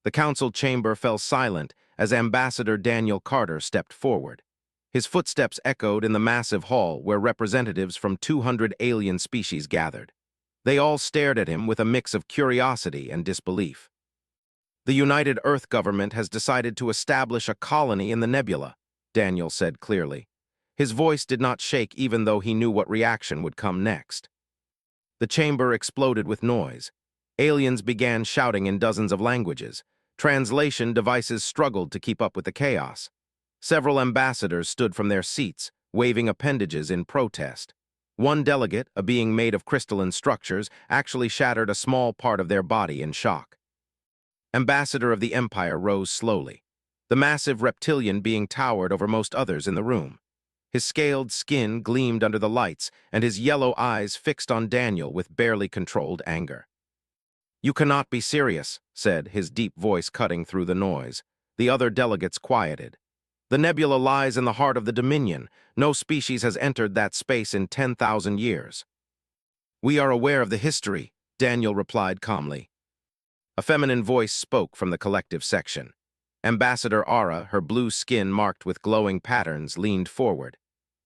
The council chamber fell silent as Ambassador Daniel Carter stepped forward. His footsteps echoed in the massive hall where representatives from 200 alien species gathered. They all stared at him with a mix of curiosity and disbelief. "The United Earth government has decided to establish a colony in the nebula," Daniel said clearly. His voice did not shake even though he knew what reaction would come next. The chamber exploded with noise. Aliens began shouting in dozens of languages. Translation devices struggled to keep up with the chaos. Several ambassadors stood from their seats, waving appendages in protest. One delegate, a being made of crystalline structures, actually shattered a small part of their body in shock. Ambassador of the Empire rose slowly. The massive reptilian being towered over most others in the room. His scaled skin gleamed under the lights, and his yellow eyes fixed on Daniel with barely controlled anger. "You cannot be serious," said, his deep voice cutting through the noise. The other delegates quieted. "The nebula lies in the heart of the Dominion. No species has entered that space in 10,000 years. "We are aware of the history," Daniel replied calmly. A feminine voice spoke from the collective section. Ambassador Ara, her blue skin marked with glowing patterns, leaned forward.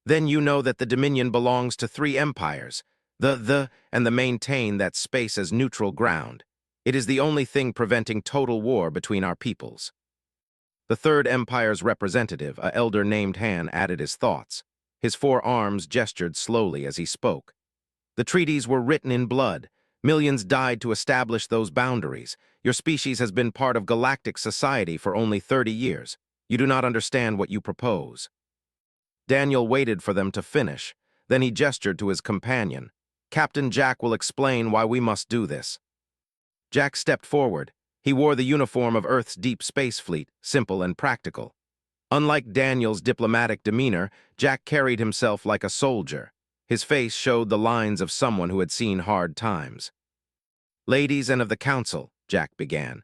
"Then you know that the Dominion belongs to 3 empires, and the maintain that space as neutral ground. It is the only thing preventing total war between our peoples." The 3rd Empire's representative, a elder named Han, added his thoughts. His 4 arms gestured slowly as he spoke. "The treaties were written in blood. Millions died to establish those boundaries. Your species has been part of galactic society for only 30 years. You do not understand what you propose." Daniel waited for them to finish. Then he gestured to his companion. "Captain Jack will explain why we must do this." Jack stepped forward. He wore the uniform of Earth's deep space fleet, simple and practical. Unlike Daniel's diplomatic demeanor, Jack carried himself like a soldier. His face showed the lines of someone who had seen hard times. "Ladies and of the Council," Jack began.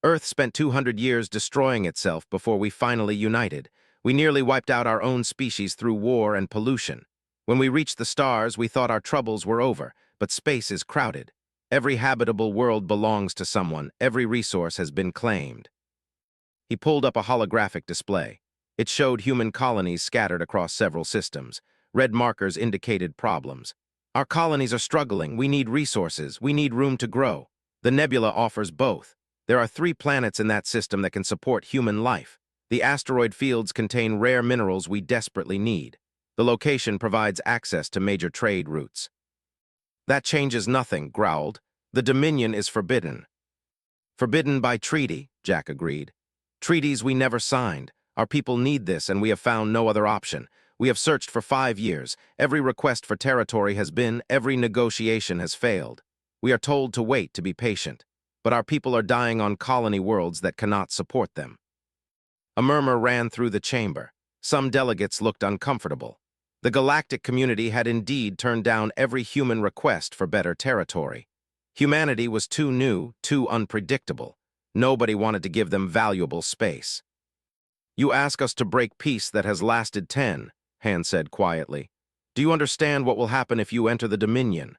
"Earth spent 200 years destroying itself before we finally united. We nearly wiped out our own species through war and pollution. When we reached the stars, we thought our troubles were over, but space is crowded. Every habitable world belongs to someone. Every resource has been claimed." He pulled up a holographic display. It showed human colonies scattered across several systems. Red markers indicated problems. "Our colonies are struggling. We need resources. We need room to grow. The nebula offers both. There are 3 planets in that system that can support human life. The asteroid fields contain rare minerals we desperately need. The location provides access to major trade routes." "That changes nothing," growled. "The Dominion is forbidden." "Forbidden by treaty," Jack agreed. "Treaties we never signed. Our people need this, and we have found no other option. We have searched for 5 years. Every request for territory has been, every negotiation has failed. We are told to wait, to be patient. But our people are dying on colony worlds that cannot support them." A murmur ran through the chamber. Some delegates looked uncomfortable. The galactic community had indeed turned down every human request for better territory. Humanity was too new, too unpredictable. Nobody wanted to give them valuable space. "You ask us to break peace that has lasted 10, Han said quietly. "Do you understand what will happen if you enter the Dominion?"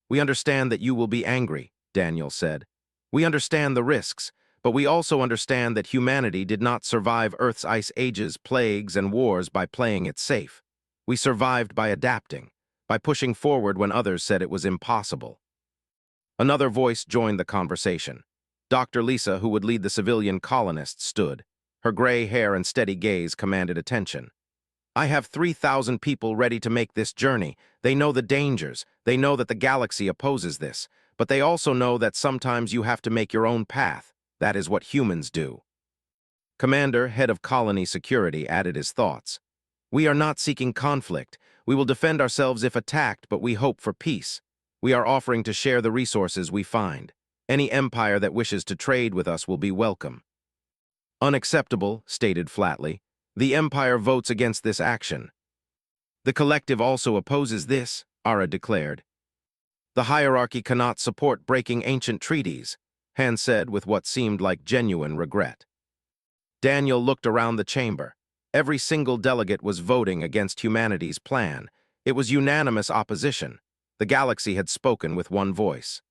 "We understand that you will be angry," Daniel said. "We understand the risks, but we also understand that humanity did not survive Earth's ice ages, plagues, and wars by playing it safe. We survived by adapting, by pushing forward when others said it was impossible." Another voice joined the conversation. Dr. Lisa, who would lead the civilian colonists, stood. Her gray hair and steady gaze commanded attention. "I have 3,000 people ready to make this journey. They know the dangers. They know that the galaxy opposes this. But they also know that sometimes you have to make your own path. That is what humans do." Commander, head of colony security, added his thoughts. "We are not seeking conflict. We will defend ourselves if attacked, but we hope for peace. We are offering to share the resources we find. Any empire that wishes to trade with us will be welcome." "Unacceptable," stated flatly. "The Empire votes against this action." "The collective also opposes this," Ara declared. "The hierarchy cannot support breaking ancient treaties," Han said with what seemed like genuine regret. Daniel looked around the chamber. Every single delegate was voting against humanity's plan. It was unanimous opposition. The galaxy had spoken with one voice.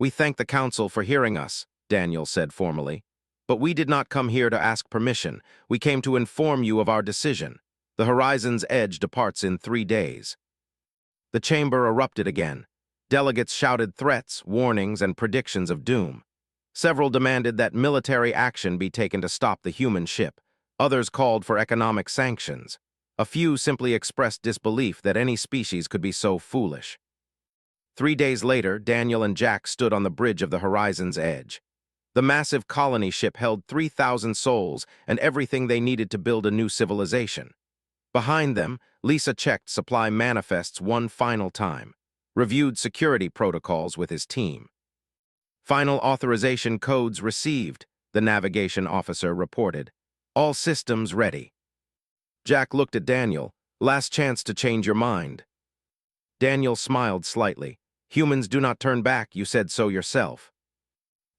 "We thank the Council for hearing us," Daniel said formally. "But we did not come here to ask permission. We came to inform you of our decision. The Horizon's Edge departs in 3 days." The chamber erupted again. Delegates shouted threats, warnings, and predictions of doom. Several demanded that military action be taken to stop the human ship. Others called for economic sanctions. A few simply expressed disbelief that any species could be so foolish. 3 days later, Daniel and Jack stood on the bridge of the Horizon's Edge. The massive colony ship held 3,000 souls and everything they needed to build a new civilization. Behind them, Lisa checked supply manifests one final time, reviewed security protocols with his team. "Final authorization codes received," the navigation officer reported. "All systems ready." Jack looked at Daniel. "Last chance to change your mind." Daniel smiled slightly. "Humans do not turn back, you said so yourself."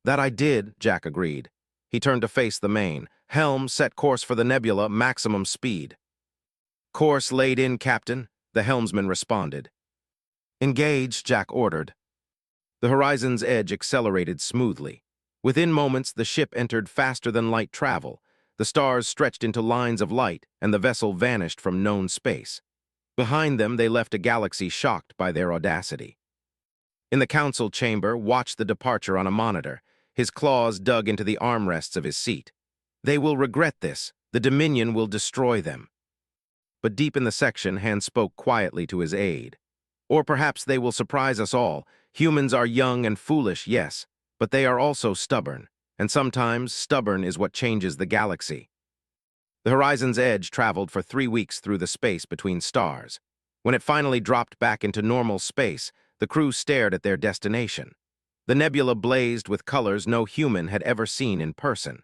"That I did," Jack agreed. He turned to face the main. "Helm, set course for the nebula, maximum speed." "Course laid in, Captain," the helmsman responded. "Engage," Jack ordered. The Horizon's Edge accelerated smoothly. Within moments, the ship entered faster-than-light travel. The stars stretched into lines of light, and the vessel vanished from known space. Behind them, they left a galaxy shocked by their audacity. In the council chamber, watched the departure on a monitor. His claws dug into the armrests of his seat. "They will regret this. The Dominion will destroy them." But deep in the section, Han spoke quietly to his aide. "Or perhaps they will surprise us all. Humans are young and foolish, yes, but they are also stubborn, and sometimes stubborn is what changes the galaxy." The Horizon's Edge traveled for 3 weeks through the space between stars. When it finally dropped back into normal space, the crew stared at their destination. The nebula blazed with colors no human had ever seen in person.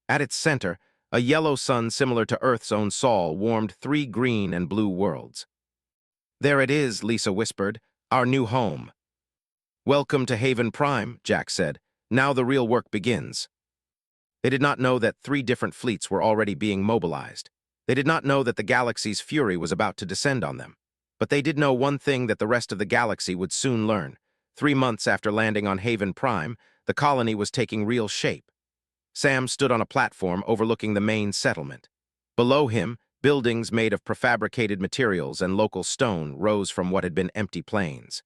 At its center, a yellow sun similar to Earth's own Sol warmed 3 green and blue worlds. "There it is," Lisa whispered, "our new home." "Welcome to Haven Prime," Jack said. "Now the real work begins." They did not know that 3 different fleets were already being mobilized. They did not know that the galaxy's fury was about to descend on them. But they did know one thing that the rest of the galaxy would soon learn. 3 months after landing on Haven Prime, the colony was taking real shape. Sam stood on a platform overlooking the main settlement. Below him, buildings made of prefabricated materials and local stone rose from what had been empty plains.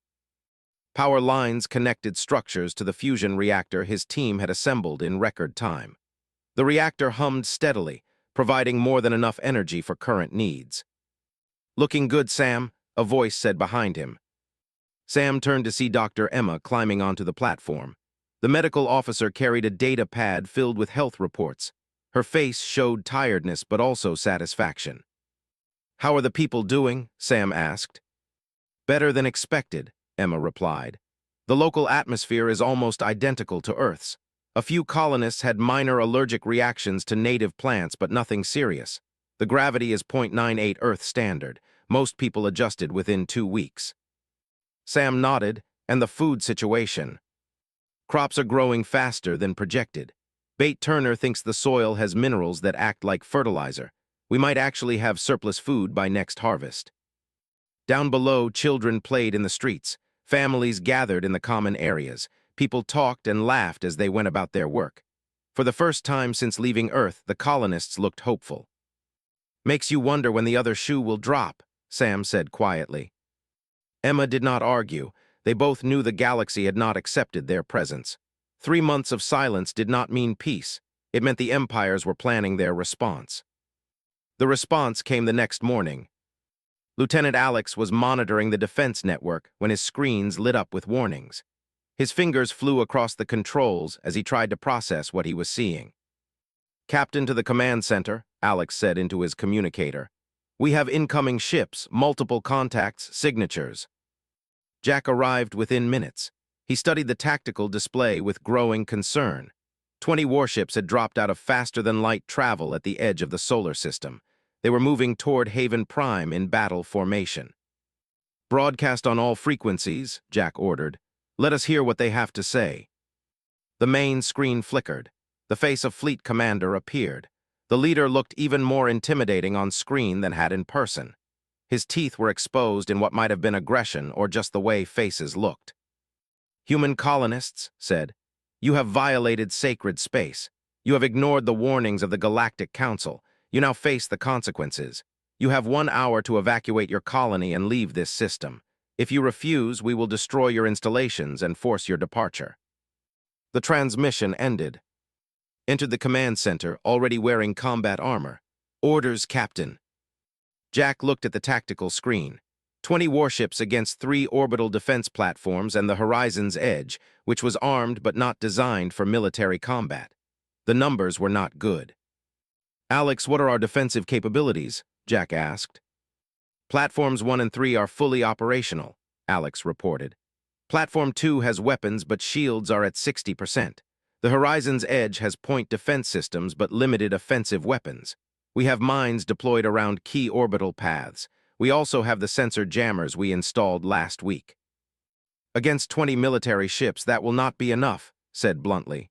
Power lines connected structures to the fusion reactor his team had assembled in record time. The reactor hummed steadily, providing more than enough energy for current needs. "Looking good, Sam," a voice said behind him. Sam turned to see Dr. Emma climbing onto the platform. The medical officer carried a data pad filled with health reports. Her face showed tiredness but also satisfaction. "How are the people doing?" Sam asked. "Better than expected," Emma replied. "The local atmosphere is almost identical to Earth's. A few colonists had minor allergic reactions to native plants, but nothing serious. The gravity is 0.98 Earth standard. Most people adjusted within 2 weeks." Sam nodded. "And the food situation?" "Crops are growing faster than projected. Bate Turner thinks the soil has minerals that act like fertilizer. We might actually have surplus food by next harvest." Down below, children played in the streets. Families gathered in the common areas. People talked and laughed as they went about their work. For the first time since leaving Earth, the colonists looked hopeful. "Makes you wonder when the other shoe will drop," Sam said quietly. Emma did not argue. They both knew the galaxy had not accepted their presence. 3 months of silence did not mean peace. It meant the empires were planning their response. The response came the next morning. Lieutenant Alex was monitoring the defense network when his screens lit up with warnings. His fingers flew across the controls as he tried to process what he was seeing. "Captain to the command center," Alex said into his communicator. "We have incoming ships, multiple contacts, signatures." Jack arrived within minutes. He studied the tactical display with growing concern. 20 warships had dropped out of faster-than-light travel at the edge of the solar system. They were moving toward Haven Prime in battle formation. "Broadcast on all frequencies," Jack ordered. "Let us hear what they have to say." The main screen flickered. The face of Fleet Commander appeared. The leader looked even more intimidating on screen than had in person. His teeth were exposed in what might have been aggression or just the way faces looked. "Human colonists," said. You have violated sacred space. You have ignored the warnings of the Galactic Council. You now face the consequences. You have 1 hour to evacuate your colony and leave this system. If you refuse, we will destroy your installations and force your departure. The transmission ended. Entered the command center, already wearing combat armor. Orders, Captain. Jack looked at the tactical screen. 20 warships against 3 orbital defense platforms and the Horizon's Edge, which was armed but not designed for military combat. The numbers were not good. Alex, what are our defensive capabilities? Jack asked. Platforms 1 and 3 are fully operational, Alex reported. Platform 2 has weapons, but shields are at 60%. The Horizon's Edge has point defense systems, but limited offensive weapons. We have mines deployed around key orbital paths. We also have the sensor jammers we installed last week. Against 20 military ships, that will not be enough, said bluntly.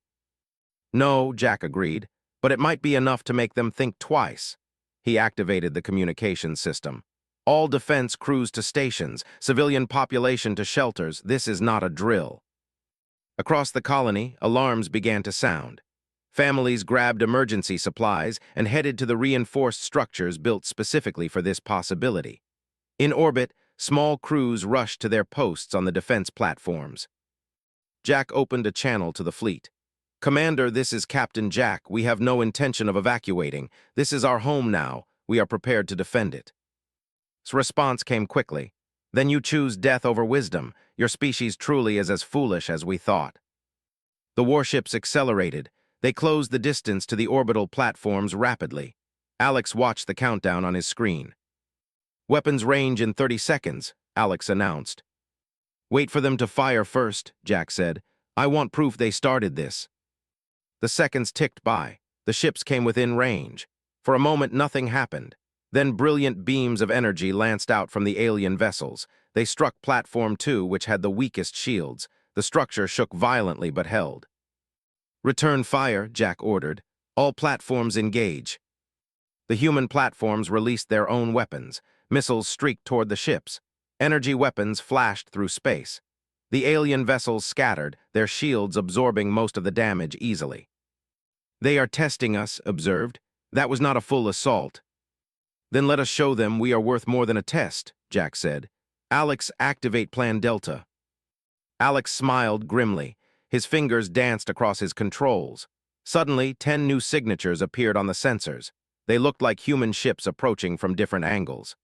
No, Jack agreed, but it might be enough to make them think twice. He activated the communications system. All defense crews to stations, civilian population to shelters. This is not a drill. Across the colony, alarms began to sound. Families grabbed emergency supplies and headed to the reinforced structures built specifically for this possibility. In orbit, small crews rushed to their posts on the defense platforms. Jack opened a channel to the fleet. Commander, this is Captain Jack. We have no intention of evacuating. This is our home now. We are prepared to defend it. His response came quickly. Then you choose death over wisdom. Your species truly is as foolish as we thought. The warships accelerated. They closed the distance to the orbital platforms rapidly. Alex watched the countdown on his screen. Weapons range in 30 seconds, Alex announced. Wait for them to fire first, Jack said. I want proof they started this. The seconds ticked by. The ships came within range. For a moment, nothing happened. Then brilliant beams of energy lanced out from the alien vessels. They struck Platform 2, which had the weakest shields. The structure shook violently but held. Return fire, Jack ordered. All platforms engage. The human platforms released their own weapons. Missiles streaked toward the ships. Energy weapons flashed through space. The alien vessels scattered, their shields absorbing most of the damage easily. They are testing us, observed. That was not a full assault. Then let us show them we are worth more than a test, Jack said. Alex, activate Plan Delta. Alex smiled grimly. His fingers danced across his controls. Suddenly, 10 new signatures appeared on the sensors. They looked like human ships approaching from different angles.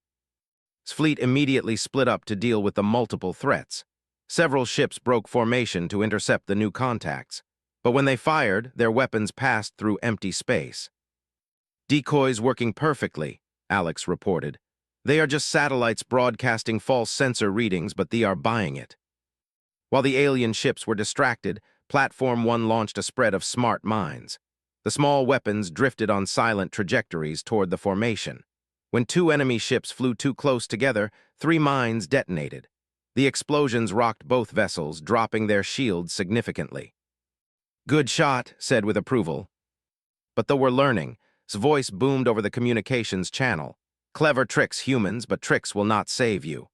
His fleet immediately split up to deal with the multiple threats. Several ships broke formation to intercept the new contacts. But when they fired, their weapons passed through empty space. Decoys working perfectly, Alex reported. They are just satellites broadcasting false sensor readings, but they are buying it. While the alien ships were distracted, Platform 1 launched a spread of smart mines. The small weapons drifted on silent trajectories toward the formation. When 2 enemy ships flew too close together, 3 mines detonated. The explosions rocked both vessels, dropping their shields significantly. Good shot, said with approval. But though we're learning, his voice boomed over the communications channel. Clever tricks, humans, but tricks will not save you.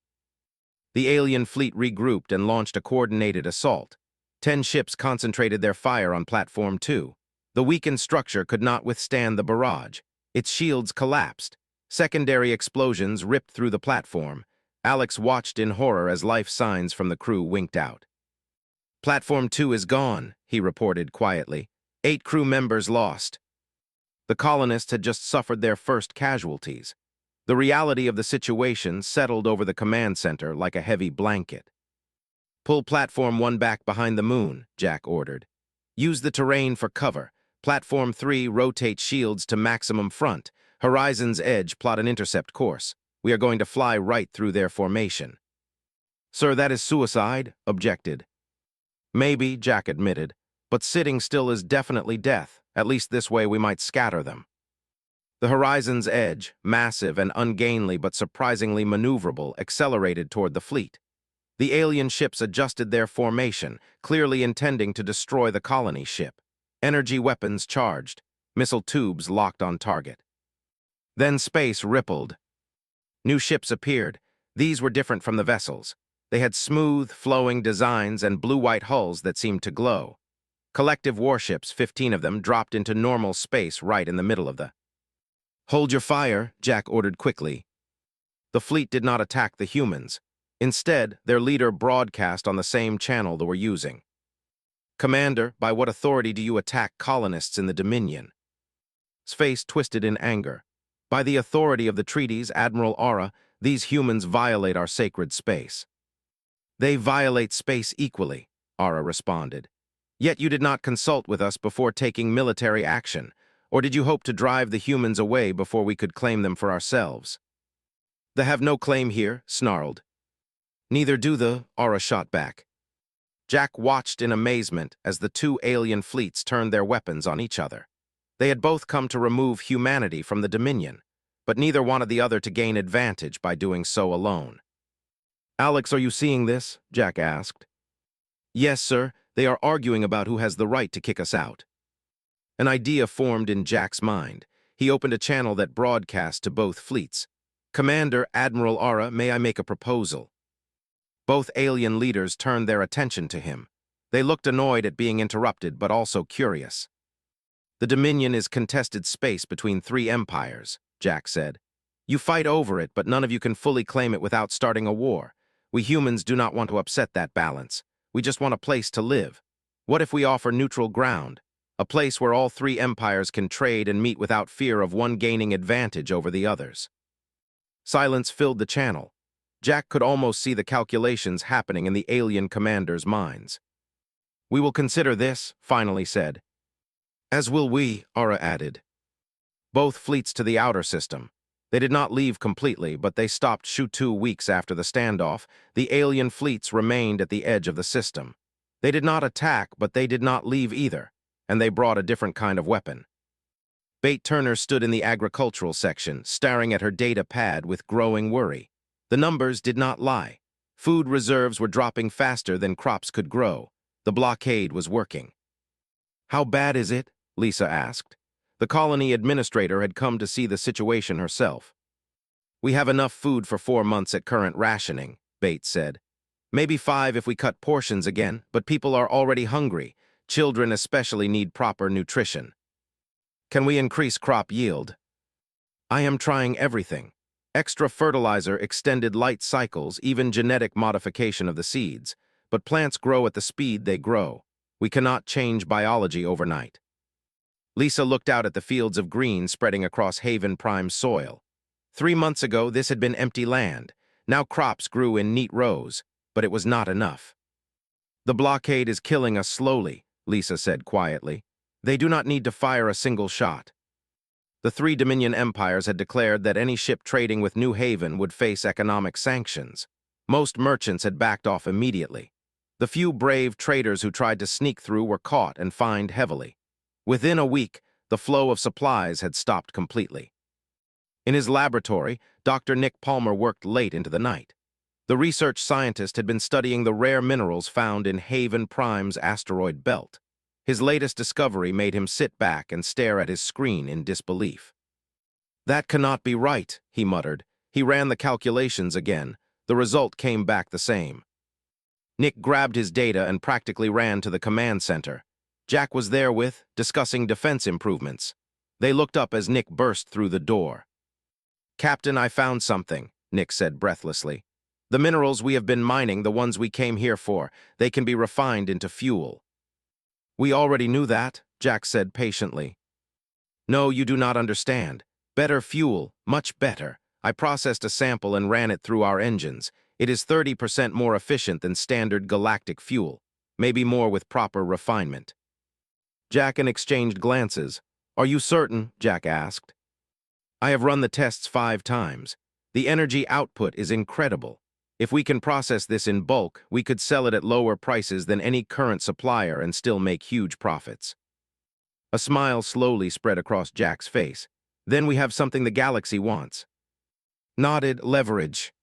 The alien fleet regrouped and launched a coordinated assault. 10 ships concentrated their fire on Platform 2. The weakened structure could not withstand the barrage. Its shields collapsed. Secondary explosions ripped through the platform. Alex watched in horror as life signs from the crew winked out. Platform 2 is gone, he reported quietly. 8 crew members lost. The colonists had just suffered their first casualties. The reality of the situation settled over the command center like a heavy blanket. Pull Platform 1 back behind the moon, Jack ordered. Use the terrain for cover. Platform 3, rotate shields to maximum front. Horizon's Edge, plot an intercept course. We are going to fly right through their formation. Sir, that is suicide, objected. Maybe, Jack admitted, but sitting still is definitely death. At least this way we might scatter them. The Horizon's Edge, massive and ungainly but surprisingly maneuverable, accelerated toward the fleet. The alien ships adjusted their formation, clearly intending to destroy the colony ship. Energy weapons charged, missile tubes locked on target. Then space rippled. New ships appeared. These were different from the vessels. They had smooth, flowing designs and blue-white hulls that seemed to glow. Collective warships, 15 of them, dropped into normal space right in the middle of the... "Hold your fire," Jack ordered quickly. The fleet did not attack the humans. Instead, their leader broadcast on the same channel they were using. "Commander, by what authority do you attack colonists in the Dominion?" His face twisted in anger. "By the authority of the treaties, Admiral Aura, these humans violate our sacred space." "They violate space equally," Aura responded. "Yet you did not consult with us before taking military action, or did you hope to drive the humans away before we could claim them for ourselves?" "They have no claim here," snarled. "Neither do the," Aura shot back. Jack watched in amazement as the two alien fleets turned their weapons on each other. They had both come to remove humanity from the Dominion, but neither wanted the other to gain advantage by doing so alone. "Alex, are you seeing this?" Jack asked. "Yes, sir. They are arguing about who has the right to kick us out." An idea formed in Jack's mind. He opened a channel that broadcast to both fleets. "Commander, Admiral Aura, may I make a proposal?" Both alien leaders turned their attention to him. They looked annoyed at being interrupted, but also curious. "The Dominion is contested space between three empires," Jack said. "You fight over it, but none of you can fully claim it without starting a war. We humans do not want to upset that balance. We just want a place to live. What if we offer neutral ground? A place where all three empires can trade and meet without fear of one gaining advantage over the others." Silence filled the channel. Jack could almost see the calculations happening in the alien commanders' minds. "We will consider this," finally said. "As will we," Aura added. Both fleets to the outer system. They did not leave completely, but they stopped 2 weeks after the standoff. The alien fleets remained at the edge of the system. They did not attack, but they did not leave either, and they brought a different kind of weapon. Bate Turner stood in the agricultural section, staring at her data pad with growing worry. The numbers did not lie. Food reserves were dropping faster than crops could grow. The blockade was working. "How bad is it?" Lisa asked. The colony administrator had come to see the situation herself. "We have enough food for 4 months at current rationing," Bates said. "Maybe 5 if we cut portions again, but people are already hungry. Children especially need proper nutrition." "Can we increase crop yield?" "I am trying everything. Extra fertilizer, extended light cycles, even genetic modification of the seeds. But plants grow at the speed they grow. We cannot change biology overnight." Lisa looked out at the fields of green spreading across Haven Prime soil. 3 months ago, this had been empty land. Now crops grew in neat rows, but it was not enough. "The blockade is killing us slowly," Lisa said quietly. "They do not need to fire a single shot." The 3 Dominion empires had declared that any ship trading with New Haven would face economic sanctions. Most merchants had backed off immediately. The few brave traders who tried to sneak through were caught and fined heavily. Within a week, the flow of supplies had stopped completely. In his laboratory, Dr. Nick Palmer worked late into the night. The research scientist had been studying the rare minerals found in Haven Prime's asteroid belt. His latest discovery made him sit back and stare at his screen in disbelief. "That cannot be right," he muttered. He ran the calculations again. The result came back the same. Nick grabbed his data and practically ran to the command center. Jack was there discussing defense improvements. They looked up as Nick burst through the door. "Captain, I found something," Nick said breathlessly. "The minerals we have been mining, the ones we came here for, they can be refined into fuel." "We already knew that," Jack said patiently. "No, you do not understand. Better fuel, much better. I processed a sample and ran it through our engines. It is 30% more efficient than standard galactic fuel, maybe more with proper refinement." Jack exchanged glances. "Are you certain?" Jack asked. "I have run the tests 5 times. The energy output is incredible. If we can process this in bulk, we could sell it at lower prices than any current supplier and still make huge profits." A smile slowly spread across Jack's face. "Then we have something the galaxy wants." Nodded leverage.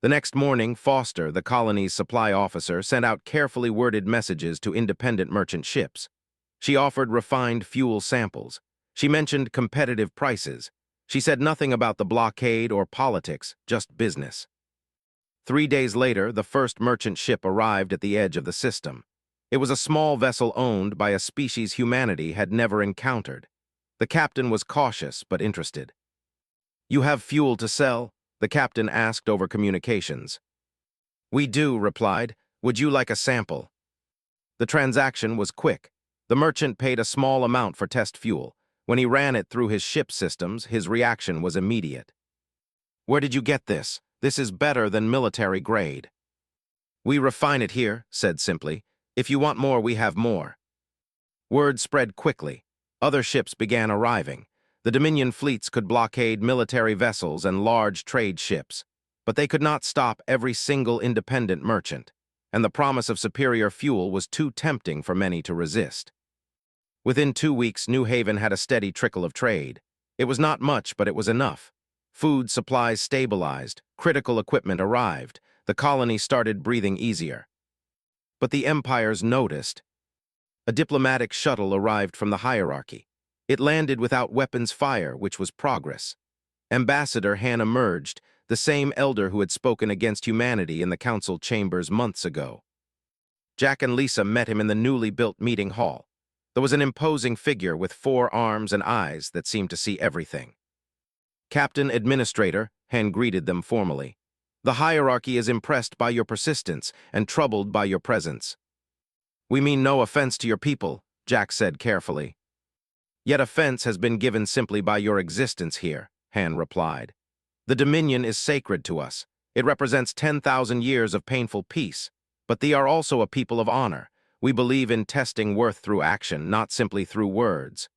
The next morning, Foster, the colony's supply officer, sent out carefully worded messages to independent merchant ships. She offered refined fuel samples. She mentioned competitive prices. She said nothing about the blockade or politics, just business. 3 days later, the first merchant ship arrived at the edge of the system. It was a small vessel owned by a species humanity had never encountered. The captain was cautious but interested. "You have fuel to sell?" the captain asked over communications. "We do," replied. "Would you like a sample?" The transaction was quick. The merchant paid a small amount for test fuel. When he ran it through his ship systems, his reaction was immediate. "Where did you get this? This is better than military grade." "We refine it here," said simply. "If you want more, we have more." Word spread quickly. Other ships began arriving. The Dominion fleets could blockade military vessels and large trade ships, but they could not stop every single independent merchant, and the promise of superior fuel was too tempting for many to resist. Within 2 weeks, New Haven had a steady trickle of trade. It was not much, but it was enough. Food supplies stabilized, critical equipment arrived, the colony started breathing easier. But the empires noticed. A diplomatic shuttle arrived from the hierarchy. It landed without weapons fire, which was progress. Ambassador Han emerged, the same elder who had spoken against humanity in the council chambers months ago. Jack and Lisa met him in the newly built meeting hall. There was an imposing figure with 4 arms and eyes that seemed to see everything. "Captain Administrator," Han greeted them formally. "The hierarchy is impressed by your persistence and troubled by your presence." "We mean no offense to your people," Jack said carefully. "Yet offense has been given simply by your existence here," Han replied. "The Dominion is sacred to us. It represents 10,000 years of painful peace, but they are also a people of honor. We believe in testing worth through action, not simply through words."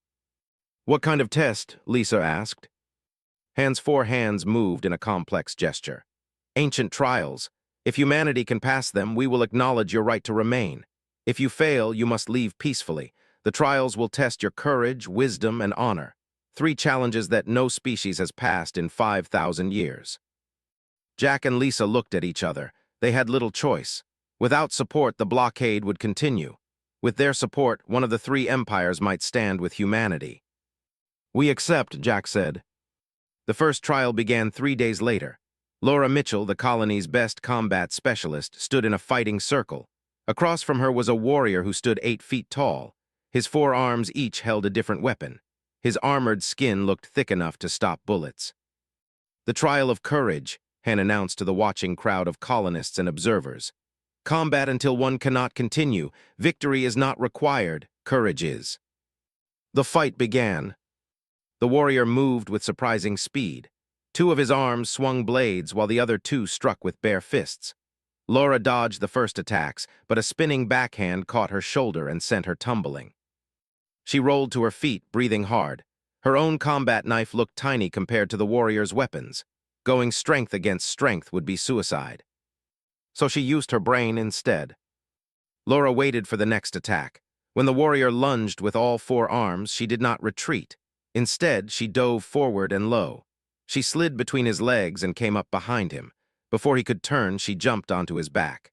"What kind of test?" Lisa asked. Han's 4 hands moved in a complex gesture. "Ancient trials. If humanity can pass them, we will acknowledge your right to remain. If you fail, you must leave peacefully. The trials will test your courage, wisdom, and honor. 3 challenges that no species has passed in 5,000 years. Jack and Lisa looked at each other. They had little choice. Without support, the blockade would continue. With their support, one of the 3 empires might stand with humanity. "We accept," Jack said. The first trial began 3 days later. Laura Mitchell, the colony's best combat specialist, stood in a fighting circle. Across from her was a warrior who stood 8 feet tall. His 4 arms each held a different weapon. His armored skin looked thick enough to stop bullets. "The trial of courage," Han announced to the watching crowd of colonists and observers. "Combat until one cannot continue. Victory is not required, courage is." The fight began. The warrior moved with surprising speed. 2 of his arms swung blades while the other 2 struck with bare fists. Laura dodged the first attacks, but a spinning backhand caught her shoulder and sent her tumbling. She rolled to her feet, breathing hard. Her own combat knife looked tiny compared to the warrior's weapons. Going strength against strength would be suicide. So she used her brain instead. Laura waited for the next attack. When the warrior lunged with all 4 arms, she did not retreat. Instead, she dove forward and low. She slid between his legs and came up behind him. Before he could turn, she jumped onto his back.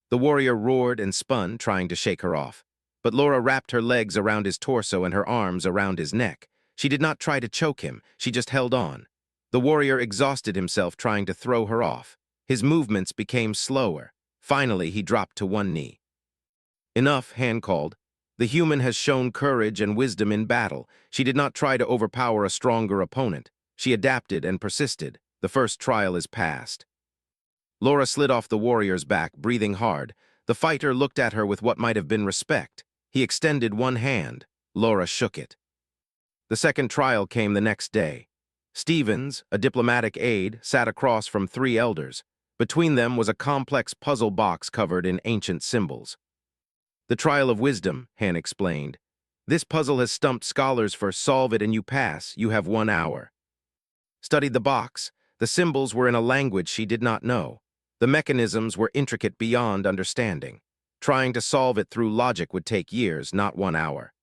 The warrior roared and spun, trying to shake her off. But Laura wrapped her legs around his torso and her arms around his neck. She did not try to choke him, she just held on. The warrior exhausted himself trying to throw her off. His movements became slower. Finally, he dropped to one knee. "Enough," Han called. "The human has shown courage and wisdom in battle. She did not try to overpower a stronger opponent. She adapted and persisted. The first trial is passed." Laura slid off the warrior's back, breathing hard. The fighter looked at her with what might have been respect. He extended one hand. Laura shook it. The second trial came the next day. Stevens, a diplomatic aide, sat across from 3 elders. Between them was a complex puzzle box covered in ancient symbols. "The trial of wisdom," Han explained. "This puzzle has stumped scholars for solve it and you pass. You have 1 hour." Studied the box. The symbols were in a language she did not know. The mechanisms were intricate beyond understanding. Trying to solve it through logic would take years, not 1 hour.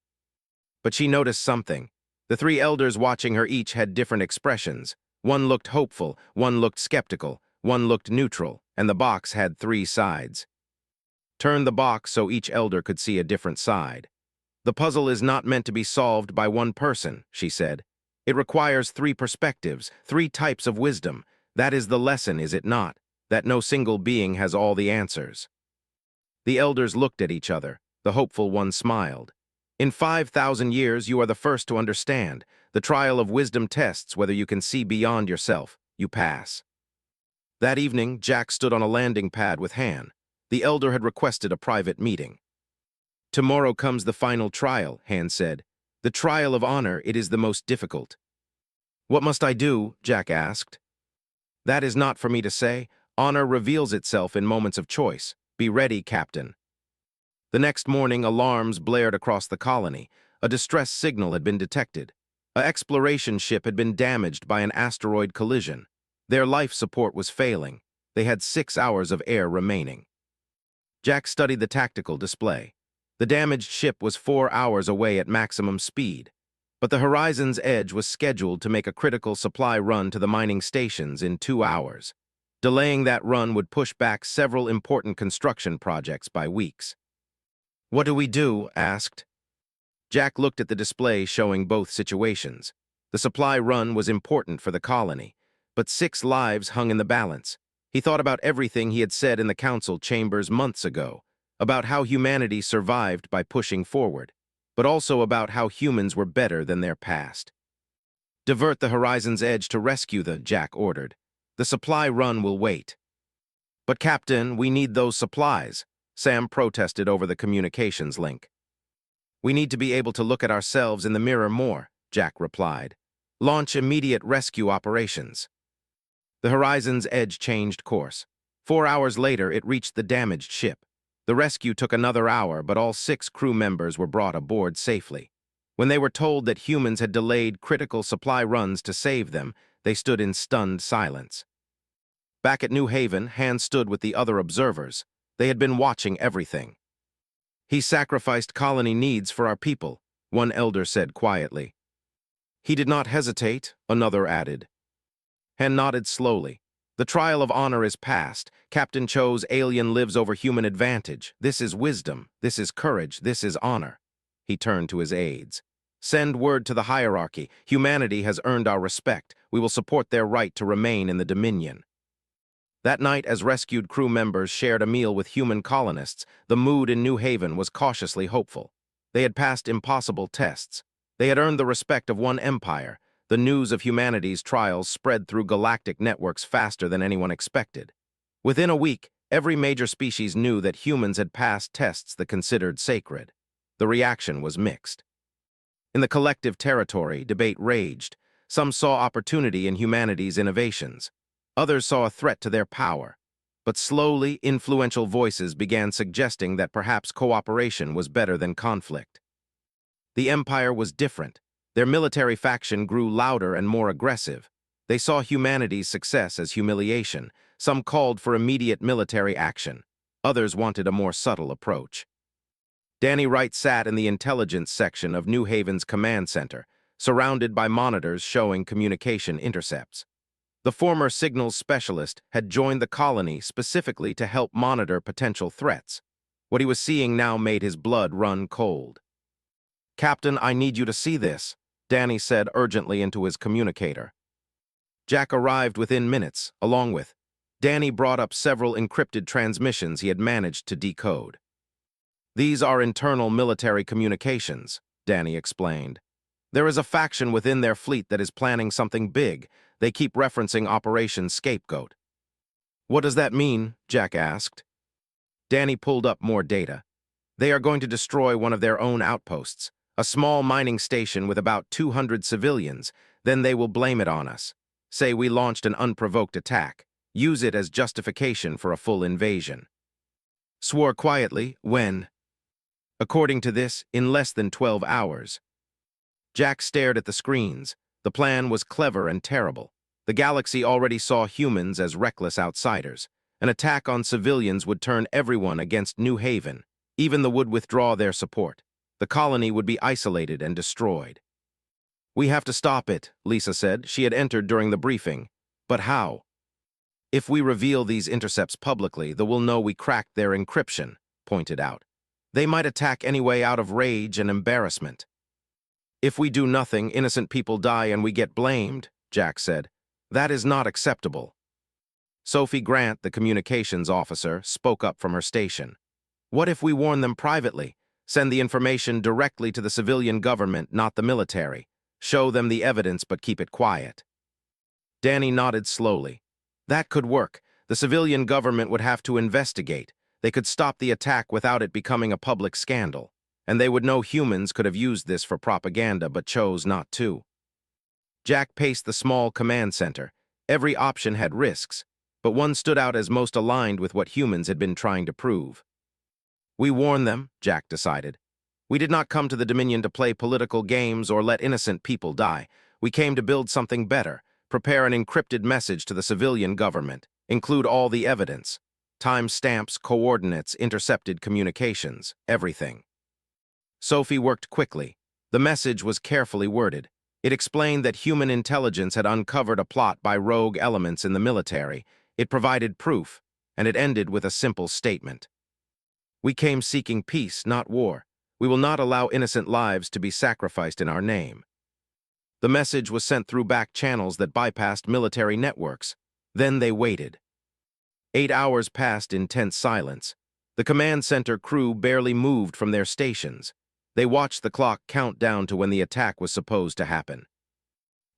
But she noticed something. The 3 elders watching her each had different expressions. One looked hopeful, one looked skeptical, one looked neutral, and the box had 3 sides. Turn the box so each elder could see a different side. "The puzzle is not meant to be solved by one person," she said. "It requires 3 perspectives, 3 types of wisdom. That is the lesson, is it not? That no single being has all the answers." The elders looked at each other. The hopeful one smiled. In 5,000 years, you are the first to understand. The trial of wisdom tests whether you can see beyond yourself. You pass. That evening, Jack stood on a landing pad with Han. The elder had requested a private meeting. Tomorrow comes the final trial, Han said. The trial of honor, it is the most difficult. What must I do? Jack asked. That is not for me to say. Honor reveals itself in moments of choice. Be ready, Captain. The next morning, alarms blared across the colony. A distress signal had been detected. An exploration ship had been damaged by an asteroid collision. Their life support was failing. They had 6 hours of air remaining. Jack studied the tactical display. The damaged ship was 4 hours away at maximum speed, but the Horizon's Edge was scheduled to make a critical supply run to the mining stations in 2 hours. Delaying that run would push back several important construction projects by weeks. What do we do? Asked. Jack looked at the display showing both situations. The supply run was important for the colony, but 6 lives hung in the balance. He thought about everything he had said in the council chambers months ago, about how humanity survived by pushing forward, but also about how humans were better than their past. Divert the Horizon's Edge to rescue the, Jack ordered. The supply run will wait. But Captain, we need those supplies, Sam protested over the communications link. We need to be able to look at ourselves in the mirror more, Jack replied. Launch immediate rescue operations. The Horizon's Edge changed course. 4 hours later, it reached the damaged ship. The rescue took another hour, but all 6 crew members were brought aboard safely. When they were told that humans had delayed critical supply runs to save them, they stood in stunned silence. Back at New Haven, Han stood with the other observers. They had been watching everything. He sacrificed colony needs for our people, one elder said quietly. He did not hesitate, another added. Han nodded slowly. The trial of honor is past. Captain Cho's alien lives over human advantage. This is wisdom. This is courage. This is honor. He turned to his aides. Send word to the hierarchy. Humanity has earned our respect. We will support their right to remain in the Dominion. That night, as rescued crew members shared a meal with human colonists, the mood in New Haven was cautiously hopeful. They had passed impossible tests. They had earned the respect of one empire. The news of humanity's trials spread through galactic networks faster than anyone expected. Within a week, every major species knew that humans had passed tests they considered sacred. The reaction was mixed. In the collective territory, debate raged. Some saw opportunity in humanity's innovations. Others saw a threat to their power. But slowly, influential voices began suggesting that perhaps cooperation was better than conflict. The Empire was different. Their military faction grew louder and more aggressive. They saw humanity's success as humiliation. Some called for immediate military action. Others wanted a more subtle approach. Danny Wright sat in the intelligence section of New Haven's command center, surrounded by monitors showing communication intercepts. The former signals specialist had joined the colony specifically to help monitor potential threats. What he was seeing now made his blood run cold. "Captain, I need you to see this," Danny said urgently into his communicator. Jack arrived within minutes, along with. Danny brought up several encrypted transmissions he had managed to decode. "These are internal military communications," Danny explained. "There is a faction within their fleet that is planning something big. They keep referencing Operation Scapegoat." "What does that mean?" Jack asked. Danny pulled up more data. "They are going to destroy one of their own outposts, a small mining station with about 200 civilians. Then they will blame it on us. Say we launched an unprovoked attack. Use it as justification for a full invasion." Swore quietly, when? According to this, in less than 12 hours. Jack stared at the screens. The plan was clever and terrible. The galaxy already saw humans as reckless outsiders. An attack on civilians would turn everyone against New Haven. Even the would withdraw their support. The colony would be isolated and destroyed. "We have to stop it," Lisa said. She had entered during the briefing. "But how?" "If we reveal these intercepts publicly, they will know we cracked their encryption," pointed out. "They might attack anyway out of rage and embarrassment." "If we do nothing, innocent people die and we get blamed," Jack said. "That is not acceptable." Sophie Grant, the communications officer, spoke up from her station. What if we warn them privately? Send the information directly to the civilian government, not the military. Show them the evidence but keep it quiet. Danny nodded slowly. That could work. The civilian government would have to investigate. They could stop the attack without it becoming a public scandal. And they would know humans could have used this for propaganda but chose not to. Jack paced the small command center. Every option had risks, but one stood out as most aligned with what humans had been trying to prove. We warned them, Jack decided. We did not come to the Dominion to play political games or let innocent people die. We came to build something better, prepare an encrypted message to the civilian government, include all the evidence, timestamps, coordinates, intercepted communications, everything. Sophie worked quickly. The message was carefully worded. It explained that human intelligence had uncovered a plot by rogue elements in the military. It provided proof, and it ended with a simple statement. We came seeking peace, not war. We will not allow innocent lives to be sacrificed in our name. The message was sent through back channels that bypassed military networks. Then they waited. 8 hours passed in tense silence. The command center crew barely moved from their stations. They watched the clock count down to when the attack was supposed to happen.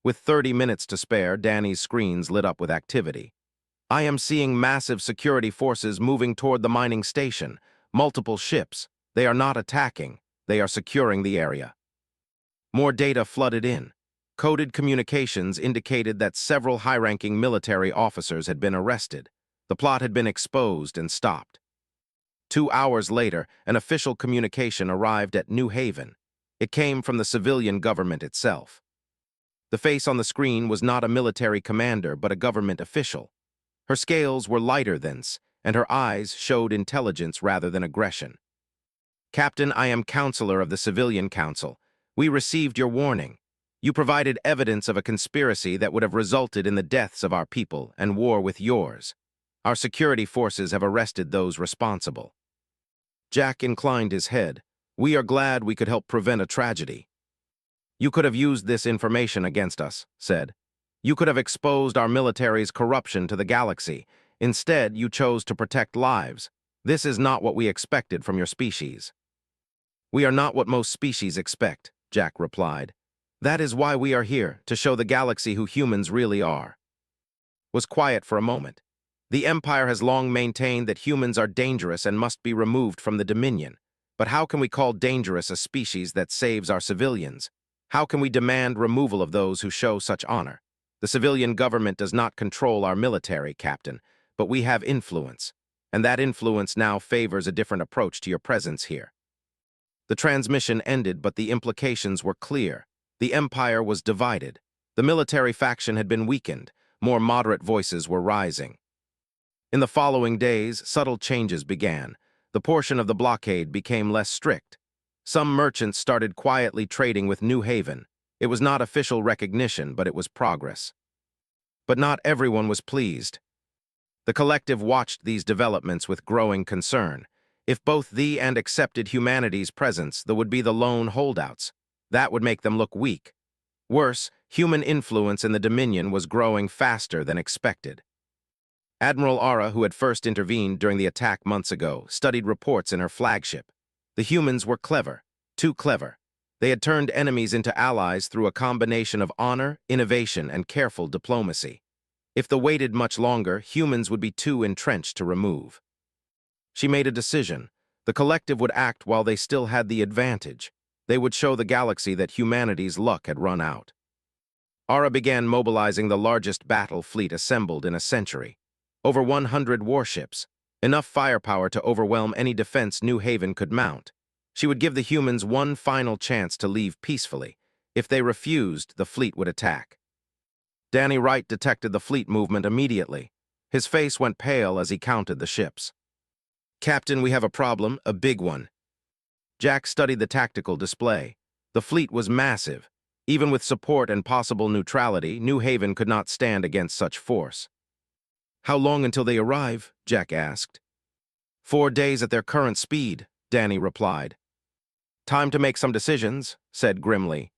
With 30 minutes to spare, Danny's screens lit up with activity. I am seeing massive security forces moving toward the mining station. Multiple ships. They are not attacking. They are securing the area. More data flooded in. Coded communications indicated that several high-ranking military officers had been arrested. The plot had been exposed and stopped. 2 hours later, an official communication arrived at New Haven. It came from the civilian government itself. The face on the screen was not a military commander, but a government official. Her scales were lighter than and her eyes showed intelligence rather than aggression. Captain, I am counselor of the Civilian Council. We received your warning. You provided evidence of a conspiracy that would have resulted in the deaths of our people and war with yours. Our security forces have arrested those responsible. Jack inclined his head. We are glad we could help prevent a tragedy. You could have used this information against us, said. You could have exposed our military's corruption to the galaxy. Instead, you chose to protect lives. This is not what we expected from your species. We are not what most species expect, Jack replied. That is why we are here, to show the galaxy who humans really are. Was quiet for a moment. The Empire has long maintained that humans are dangerous and must be removed from the Dominion. But how can we call dangerous a species that saves our civilians? How can we demand removal of those who show such honor? The civilian government does not control our military, Captain, but we have influence, and that influence now favors a different approach to your presence here. The transmission ended, but the implications were clear. The Empire was divided. The military faction had been weakened. More moderate voices were rising. In the following days, subtle changes began. The portion of the blockade became less strict. Some merchants started quietly trading with New Haven. It was not official recognition, but it was progress. But not everyone was pleased. The collective watched these developments with growing concern. If both the and accepted humanity's presence, there would be the lone holdouts. That would make them look weak. Worse, human influence in the Dominion was growing faster than expected. Admiral Ara, who had first intervened during the attack months ago, studied reports in her flagship. The humans were clever, too clever. They had turned enemies into allies through a combination of honor, innovation, and careful diplomacy. If they waited much longer, humans would be too entrenched to remove. She made a decision. The collective would act while they still had the advantage. They would show the galaxy that humanity's luck had run out. Ara began mobilizing the largest battle fleet assembled in a century. Over 100 warships, enough firepower to overwhelm any defense New Haven could mount. She would give the humans one final chance to leave peacefully. If they refused, the fleet would attack. Danny Wright detected the fleet movement immediately. His face went pale as he counted the ships. Captain, we have a problem, a big one. Jack studied the tactical display. The fleet was massive. Even with support and possible neutrality, New Haven could not stand against such force. How long until they arrive? Jack asked. 4 days at their current speed, Danny replied. Time to make some decisions, said grimly.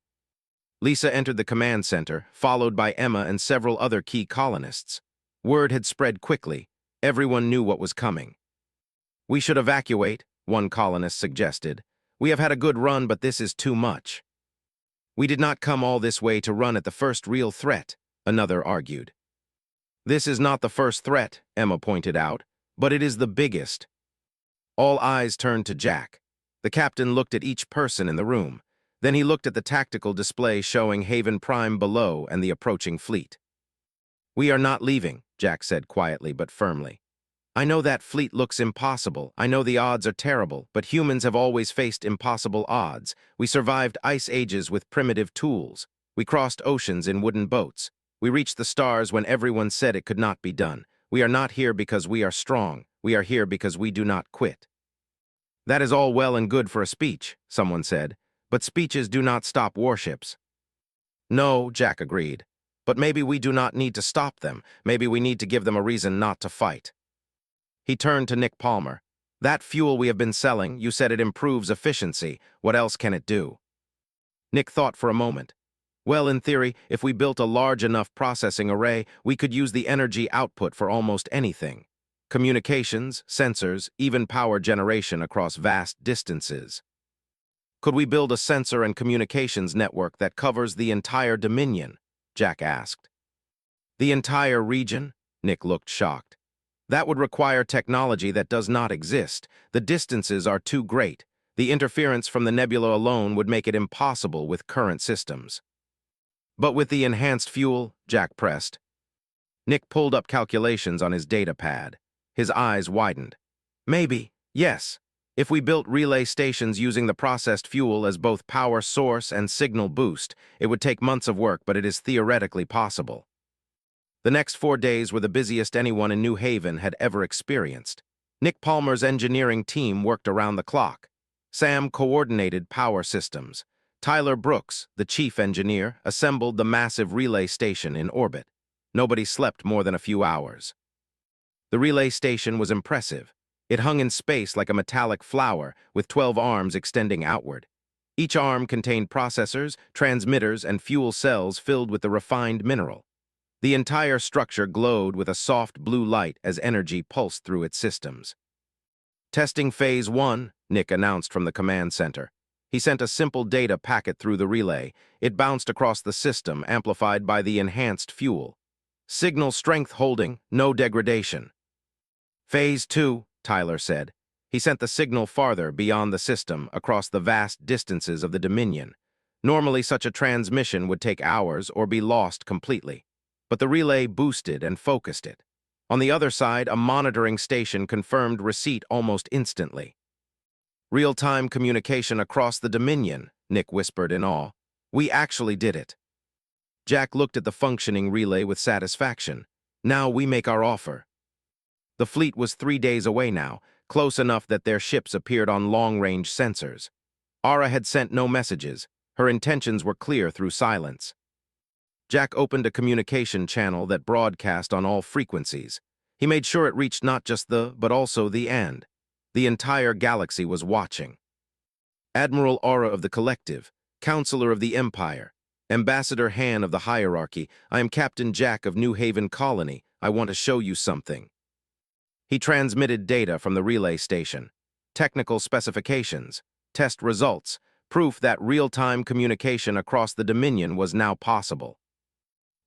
Lisa entered the command center, followed by Emma and several other key colonists. Word had spread quickly. Everyone knew what was coming. We should evacuate, one colonist suggested. "We have had a good run, but this is too much." "We did not come all this way to run at the first real threat," another argued. "This is not the first threat," Emma pointed out, "but it is the biggest." All eyes turned to Jack. The captain looked at each person in the room. Then he looked at the tactical display showing Haven Prime below and the approaching fleet. "We are not leaving," Jack said quietly but firmly. "I know that fleet looks impossible. I know the odds are terrible, but humans have always faced impossible odds. We survived ice ages with primitive tools. We crossed oceans in wooden boats. We reached the stars when everyone said it could not be done. We are not here because we are strong. We are here because we do not quit." "That is all well and good for a speech," someone said, "but speeches do not stop warships." "No," Jack agreed, "but maybe we do not need to stop them. Maybe we need to give them a reason not to fight." He turned to Nick Palmer. "That fuel we have been selling, you said it improves efficiency. What else can it do?" Nick thought for a moment. "Well, in theory, if we built a large enough processing array, we could use the energy output for almost anything. Communications, sensors, even power generation across vast distances." "Could we build a sensor and communications network that covers the entire Dominion?" Jack asked. "The entire region?" Nick looked shocked. "That would require technology that does not exist. The distances are too great. The interference from the nebula alone would make it impossible with current systems." "But with the enhanced fuel?" Jack pressed. Nick pulled up calculations on his data pad. His eyes widened. "Maybe, yes. If we built relay stations using the processed fuel as both power source and signal boost, it would take months of work, but it is theoretically possible." The next 4 days were the busiest anyone in New Haven had ever experienced. Nick Palmer's engineering team worked around the clock. Sam coordinated power systems. Tyler Brooks, the chief engineer, assembled the massive relay station in orbit. Nobody slept more than a few hours. The relay station was impressive. It hung in space like a metallic flower, with 12 arms extending outward. Each arm contained processors, transmitters, and fuel cells filled with the refined mineral. The entire structure glowed with a soft blue light as energy pulsed through its systems. "Testing Phase 1, Nick announced from the command center. He sent a simple data packet through the relay. It bounced across the system, amplified by the enhanced fuel. "Signal strength holding, no degradation." "Phase 2, Tyler said. He sent the signal farther beyond the system, across the vast distances of the Dominion. Normally, such a transmission would take hours or be lost completely. But the relay boosted and focused it. On the other side, a monitoring station confirmed receipt almost instantly. "Real-time communication across the Dominion," Nick whispered in awe. "We actually did it." Jack looked at the functioning relay with satisfaction. "Now we make our offer." The fleet was 3 days away now, close enough that their ships appeared on long-range sensors. Ara had sent no messages. Her intentions were clear through silence. Jack opened a communication channel that broadcast on all frequencies. He made sure it reached not just the, but also the end. The entire galaxy was watching. "Admiral Aura of the Collective, Counselor of the Empire, Ambassador Han of the Hierarchy, I am Captain Jack of New Haven Colony. I want to show you something." He transmitted data from the relay station. Technical specifications, test results, proof that real-time communication across the Dominion was now possible.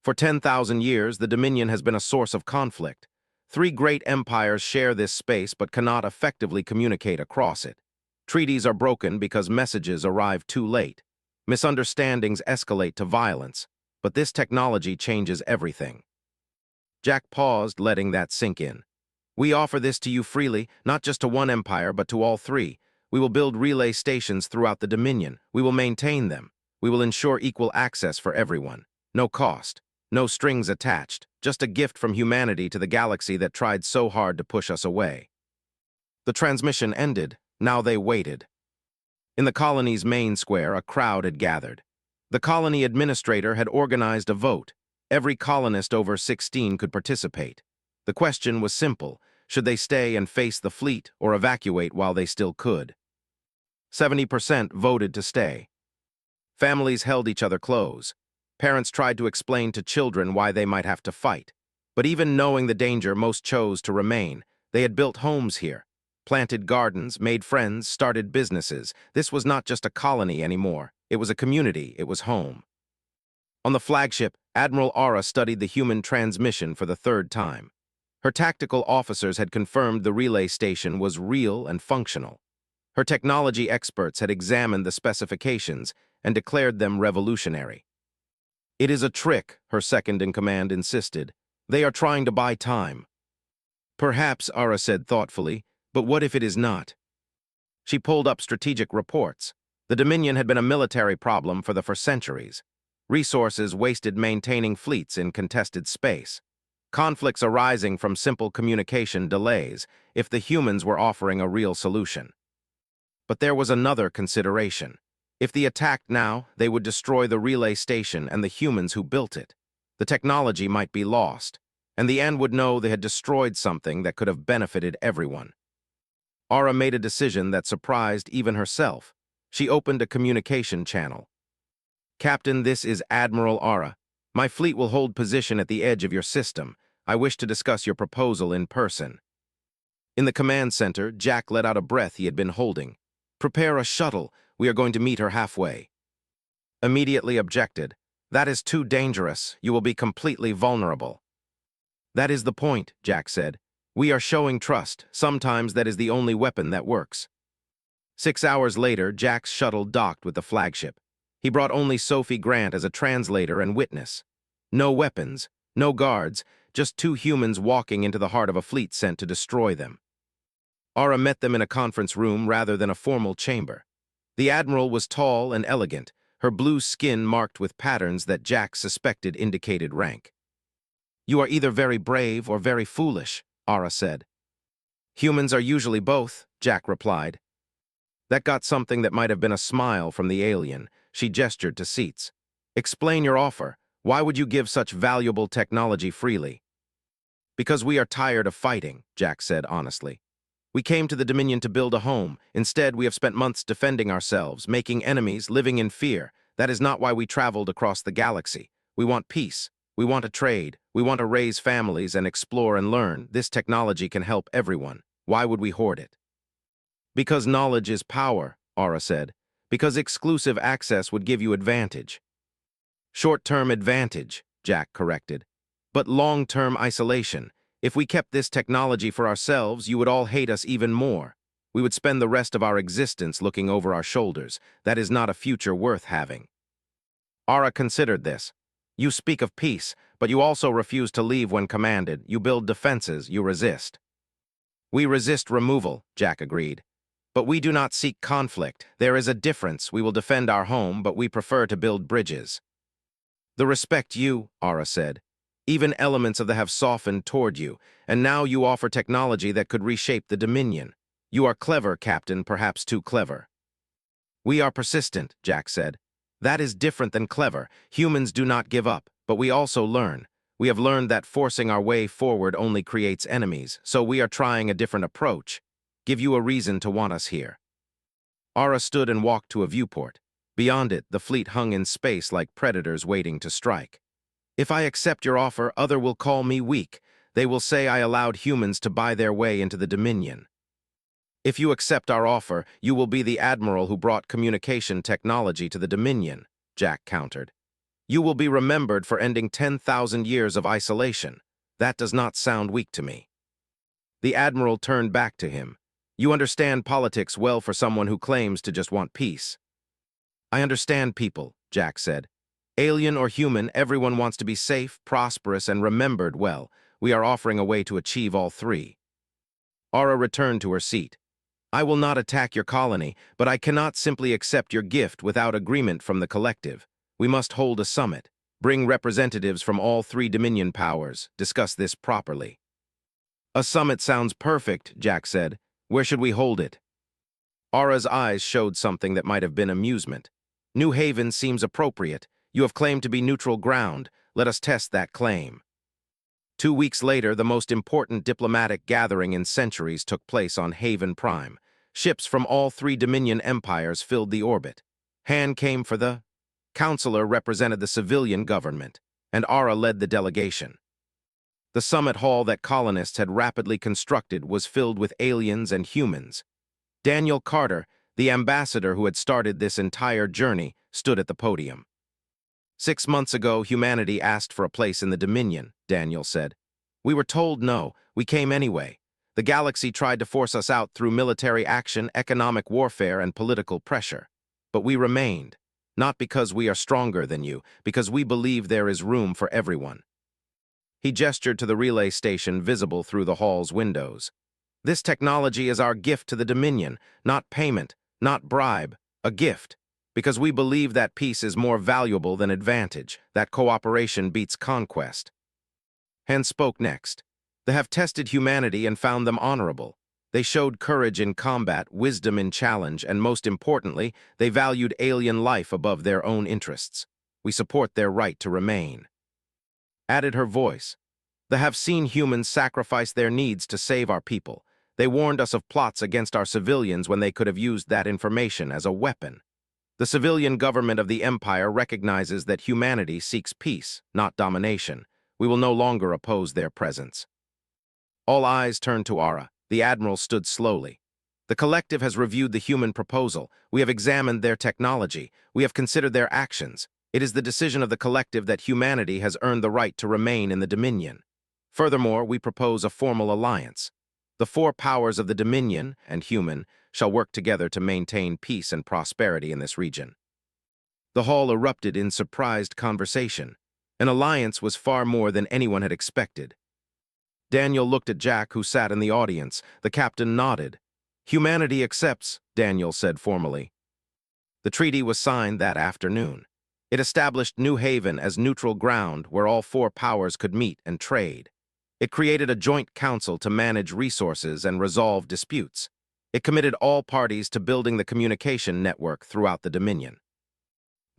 For 10,000 years, the Dominion has been a source of conflict. 3 great empires share this space but cannot effectively communicate across it. Treaties are broken because messages arrive too late. Misunderstandings escalate to violence, but this technology changes everything. Jack paused, letting that sink in. "We offer this to you freely, not just to one empire, but to all 3. We will build relay stations throughout the Dominion. We will maintain them. We will ensure equal access for everyone. No cost. No strings attached, just a gift from humanity to the galaxy that tried so hard to push us away." The transmission ended. Now they waited. In the colony's main square, a crowd had gathered. The colony administrator had organized a vote. Every colonist over 16 could participate. The question was simple: should they stay and face the fleet or evacuate while they still could? 70% voted to stay. Families held each other close. Parents tried to explain to children why they might have to fight. But even knowing the danger, most chose to remain. They had built homes here. planted gardens, made friends, started businesses. This was not just a colony anymore. It was a community. It was home. On the flagship, Admiral Aura studied the human transmission for the third time. Her tactical officers had confirmed the relay station was real and functional. Her technology experts had examined the specifications and declared them revolutionary. "It is a trick," her second-in-command insisted. "They are trying to buy time." "Perhaps," Aura said thoughtfully, "but what if it is not?" She pulled up strategic reports. The Dominion had been a military problem for centuries. Resources wasted maintaining fleets in contested space. Conflicts arising from simple communication delays if the humans were offering a real solution. But there was another consideration. If they attacked now, they would destroy the relay station and the humans who built it. The technology might be lost, and the end would know they had destroyed something that could have benefited everyone. Aura made a decision that surprised even herself. She opened a communication channel. "Captain, this is Admiral Aura. My fleet will hold position at the edge of your system. I wish to discuss your proposal in person." In the command center, Jack let out a breath he had been holding. "Prepare a shuttle. We are going to meet her halfway." Immediately objected. "That is too dangerous. You will be completely vulnerable." "That is the point," Jack said. "We are showing trust. Sometimes that is the only weapon that works." 6 hours later, Jack's shuttle docked with the flagship. He brought only Sophie Grant as a translator and witness. No weapons, no guards, just two humans walking into the heart of a fleet sent to destroy them. Aura met them in a conference room rather than a formal chamber. The Admiral was tall and elegant, her blue skin marked with patterns that Jack suspected indicated rank. "You are either very brave or very foolish," Aura said. "Humans are usually both," Jack replied. That got something that might have been a smile from the alien. She gestured to seats. "Explain your offer. Why would you give such valuable technology freely?" "Because we are tired of fighting," Jack said honestly. "We came to the Dominion to build a home. Instead, we have spent months defending ourselves, making enemies, living in fear. That is not why we traveled across the galaxy. We want peace. We want to trade. We want to raise families and explore and learn. This technology can help everyone. Why would we hoard it?" "Because knowledge is power," Aura said. "Because exclusive access would give you advantage." "Short-term advantage," Jack corrected. "But long-term isolation. If we kept this technology for ourselves, you would all hate us even more. We would spend the rest of our existence looking over our shoulders. That is not a future worth having." Aura considered this. "You speak of peace, but you also refuse to leave when commanded. You build defenses, you resist." "We resist removal," Jack agreed. "But we do not seek conflict. There is a difference. We will defend our home, but we prefer to build bridges." "The respect you," Aura said. "Even elements of the have softened toward you, and now you offer technology that could reshape the Dominion. You are clever, Captain, perhaps too clever." "We are persistent," Jack said. "That is different than clever. Humans do not give up, but we also learn. We have learned that forcing our way forward only creates enemies, so we are trying a different approach. Give you a reason to want us here." Aura stood and walked to a viewport. Beyond it, the fleet hung in space like predators waiting to strike. "If I accept your offer, others will call me weak. They will say I allowed humans to buy their way into the Dominion." "If you accept our offer, you will be the Admiral who brought communication technology to the Dominion," Jack countered. "You will be remembered for ending 10,000 years of isolation. That does not sound weak to me." The Admiral turned back to him. "You understand politics well for someone who claims to just want peace." "I understand people," Jack said. "Alien or human, everyone wants to be safe, prosperous, and remembered well. We are offering a way to achieve all three." Aura returned to her seat. "I will not attack your colony, but I cannot simply accept your gift without agreement from the collective. We must hold a summit. Bring representatives from all three Dominion powers. Discuss this properly." "A summit sounds perfect," Jack said. "Where should we hold it?" Aura's eyes showed something that might have been amusement. "New Haven seems appropriate. You have claimed to be neutral ground. Let us test that claim." 2 weeks later, the most important diplomatic gathering in centuries took place on Haven Prime. Ships from all three Dominion empires filled the orbit. Han came for the Counselor represented the civilian government, and Aura led the delegation. The summit hall that colonists had rapidly constructed was filled with aliens and humans. Daniel Carter, the ambassador who had started this entire journey, stood at the podium. 6 months ago, humanity asked for a place in the Dominion, Daniel said. We were told no, we came anyway. The galaxy tried to force us out through military action, economic warfare, and political pressure. But we remained, not because we are stronger than you, because we believe there is room for everyone. He gestured to the relay station visible through the hall's windows. This technology is our gift to the Dominion, not payment, not bribe, a gift. Because we believe that peace is more valuable than advantage, that cooperation beats conquest. Hen spoke next. They have tested humanity and found them honorable. They showed courage in combat, wisdom in challenge, and most importantly, they valued alien life above their own interests. We support their right to remain. Added her voice. They have seen humans sacrifice their needs to save our people. They warned us of plots against our civilians when they could have used that information as a weapon. The civilian government of the Empire recognizes that humanity seeks peace, not domination. We will no longer oppose their presence. All eyes turned to Ara. The Admiral stood slowly. The collective has reviewed the human proposal. We have examined their technology. We have considered their actions. It is the decision of the collective that humanity has earned the right to remain in the Dominion. Furthermore, we propose a formal alliance. The four powers of the Dominion and human shall work together to maintain peace and prosperity in this region. The hall erupted in surprised conversation. An alliance was far more than anyone had expected. Daniel looked at Jack, who sat in the audience. The captain nodded. Humanity accepts, Daniel said formally. The treaty was signed that afternoon. It established New Haven as neutral ground where all four powers could meet and trade. It created a joint council to manage resources and resolve disputes. It committed all parties to building the communication network throughout the Dominion.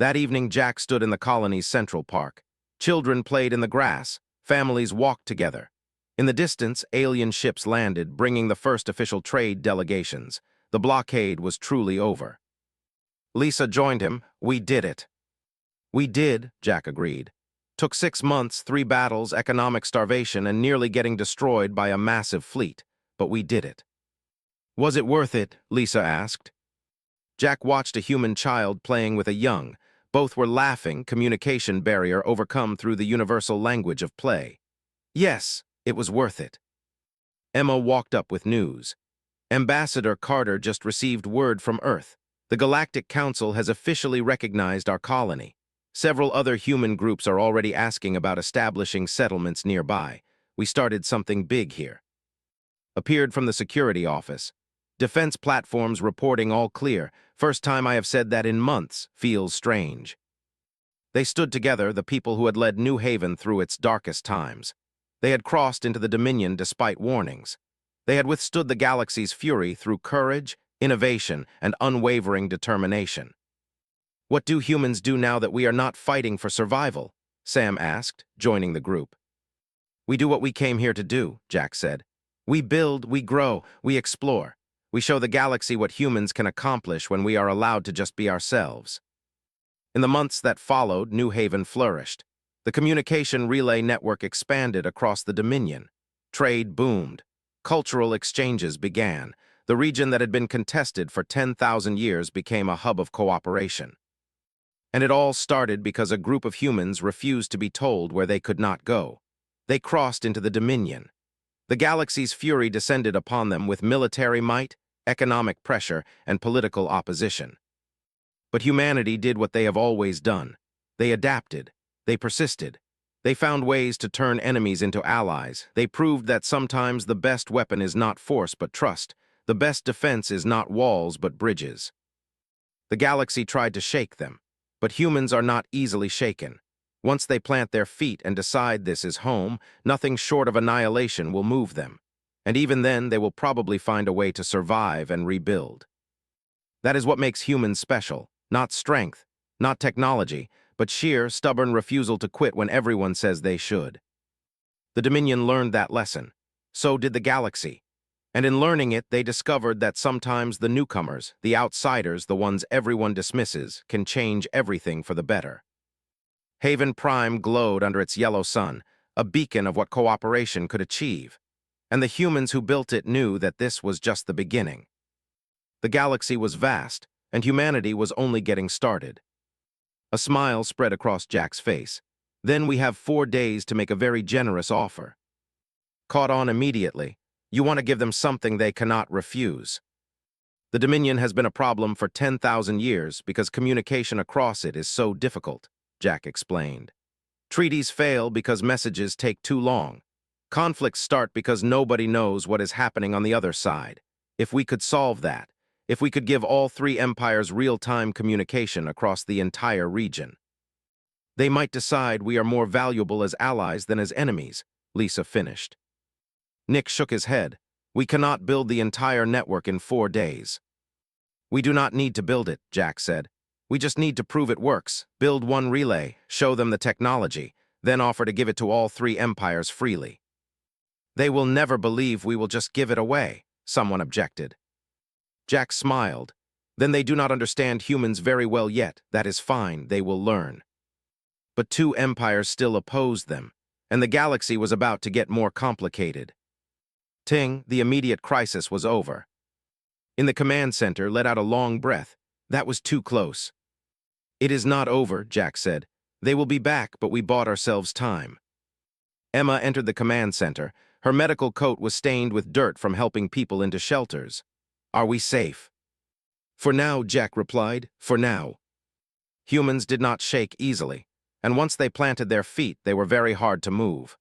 That evening, Jack stood in the colony's Central Park. Children played in the grass. Families walked together. In the distance, alien ships landed, bringing the first official trade delegations. The blockade was truly over. Lisa joined him. We did it. We did, Jack agreed. Took 6 months, 3 battles, economic starvation, and nearly getting destroyed by a massive fleet. But we did it. Was it worth it? Lisa asked. Jack watched a human child playing with a young. Both were laughing, communication barrier overcome through the universal language of play. Yes, it was worth it. Emma walked up with news. Ambassador Carter just received word from Earth. The Galactic Council has officially recognized our colony. Several other human groups are already asking about establishing settlements nearby. We started something big here. Appeared from the security office. Defense platforms reporting all clear. First time I have said that in months. Feels strange. They stood together, the people who had led New Haven through its darkest times. They had crossed into the Dominion despite warnings. They had withstood the galaxy's fury through courage, innovation, and unwavering determination. What do humans do now that we are not fighting for survival? Sam asked, joining the group. We do what we came here to do, Jack said. We build, we grow, we explore. We show the galaxy what humans can accomplish when we are allowed to just be ourselves. In the months that followed, New Haven flourished. The communication relay network expanded across the Dominion. Trade boomed. Cultural exchanges began. The region that had been contested for 10,000 years became a hub of cooperation. And it all started because a group of humans refused to be told where they could not go. They crossed into the Dominion. The galaxy's fury descended upon them with military might, economic pressure, and political opposition. But humanity did what they have always done. They adapted. They persisted. They found ways to turn enemies into allies. They proved that sometimes the best weapon is not force but trust. The best defense is not walls but bridges. The galaxy tried to shake them, but humans are not easily shaken. Once they plant their feet and decide this is home, nothing short of annihilation will move them. And even then, they will probably find a way to survive and rebuild. That is what makes humans special. Not strength, not technology, but sheer, stubborn refusal to quit when everyone says they should. The Dominion learned that lesson. So did the galaxy. And in learning it, they discovered that sometimes the newcomers, the outsiders, the ones everyone dismisses, can change everything for the better. Haven Prime glowed under its yellow sun, a beacon of what cooperation could achieve. And the humans who built it knew that this was just the beginning. The galaxy was vast, and humanity was only getting started. A smile spread across Jack's face. Then we have 4 days to make a very generous offer. Caught on immediately, you want to give them something they cannot refuse. The Dominion has been a problem for 10,000 years because communication across it is so difficult, Jack explained. Treaties fail because messages take too long. Conflicts start because nobody knows what is happening on the other side. If we could solve that, if we could give all 3 empires real-time communication across the entire region, they might decide we are more valuable as allies than as enemies, Lisa finished. Nick shook his head. We cannot build the entire network in 4 days. We do not need to build it, Jack said. We just need to prove it works, build one relay, show them the technology, then offer to give it to all 3 empires freely. They will never believe we will just give it away, someone objected. Jack smiled. Then they do not understand humans very well yet. That is fine, they will learn. But 2 empires still opposed them, and the galaxy was about to get more complicated. Ting, the immediate crisis was over. In the command center, let out a long breath. That was too close. It is not over, Jack said. They will be back, but we bought ourselves time. Emma entered the command center. Her medical coat was stained with dirt from helping people into shelters. Are we safe? For now, Jack replied, for now. Humans did not shake easily, and once they planted their feet, they were very hard to move.